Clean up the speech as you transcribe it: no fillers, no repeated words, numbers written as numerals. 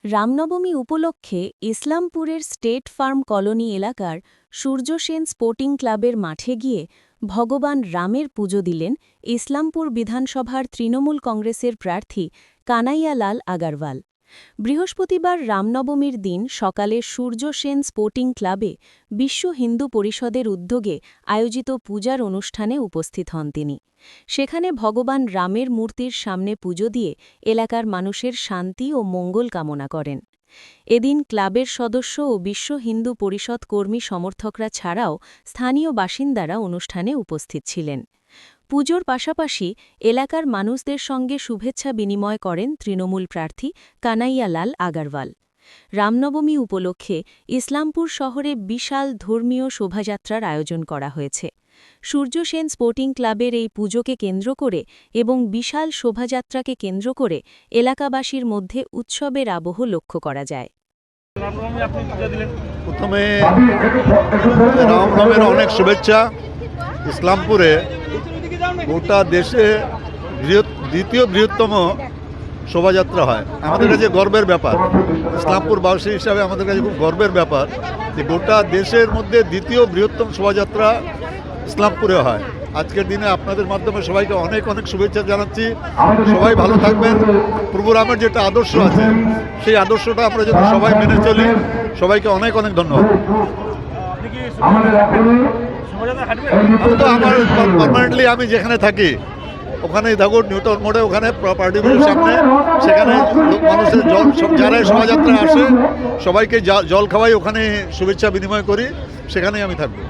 রামনবমী উপলক্ষে ইসলামপুরের state farm colony এলাকার Surya Sen sporting ক্লাবের মাঠে গিয়ে ভগবান রামের পুজো দিলেন ইসলামপুর বিধানসভার তৃণমূল কংগ্রেসের প্রার্থী কানাইয়ালাল আগারওয়াল। বৃহস্পতিবার রামনবমীর দিন সকালে সূর্য সেন স্পোর্টিং ক্লাবে বিশ্ব হিন্দু পরিষদের উদ্যোগে আয়োজিত পূজার অনুষ্ঠানে উপস্থিত হন তিনি। সেখানে ভগবান রামের মূর্তির সামনে পুজো দিয়ে এলাকার মানুষের শান্তি ও মঙ্গল কামনা করেন। এদিন ক্লাবের সদস্য ও বিশ্ব হিন্দু পরিষদ কর্মী সমর্থকরা ছাড়াও স্থানীয় বাসিন্দারা অনুষ্ঠানে উপস্থিত ছিলেন। পুজোর পাশাপাশি এলাকার মানুষদের সঙ্গে শুভেচ্ছা বিনিময় করেন তৃণমূল প্রার্থী কানাইয়ালাল আগারওয়াল। রামনবমী উপলক্ষে ইসলামপুর শহরে বিশাল ধর্মীয় শোভাযাত্রার আয়োজন করা হয়েছে। সূর্য সেন স্পোর্টিং ক্লাবের এই পুজোকে কেন্দ্র করে এবং বিশাল শোভাযাত্রাকে কেন্দ্র করে এলাকাবাসীর মধ্যে উৎসবের আবহ লক্ষ্য করা যায়। প্রথমে রামনবমীর অনেক শুভেচ্ছা। ইসলামপুরে গোটা দেশে দ্বিতীয় বৃহত্তম শোভাযাত্রা হয়, আমাদের কাছে গর্বের ব্যাপার। ইসলামপুরবাসী হিসাবে আমাদের কাছে খুব গর্বের ব্যাপার যে গোটা দেশের মধ্যে দ্বিতীয় বৃহত্তম শোভাযাত্রা ইসলামপুরে হয়। আজকের দিনে আপনাদের মাধ্যমে সবাইকে অনেক অনেক শুভেচ্ছা জানাচ্ছি। সবাই ভালো থাকবেন। প্রভু রামের যেটা আদর্শ আছে সেই আদর্শটা আমরা যেন সবাই মেনে চলি। সবাইকে অনেক অনেক ধন্যবাদ। তো আমার পার্মানেন্টলি আমি যেখানে থাকি ওখানেই থাকো, নিউটন মোড়ে, ওখানে পার্টি অফিসের সামনে, সেখানে মানুষের যারাই শোভাযাত্রা আসে সবাইকে জল খাওয়াই, ওখানে শুভেচ্ছা বিনিময় করি, সেখানেই আমি থাকবো।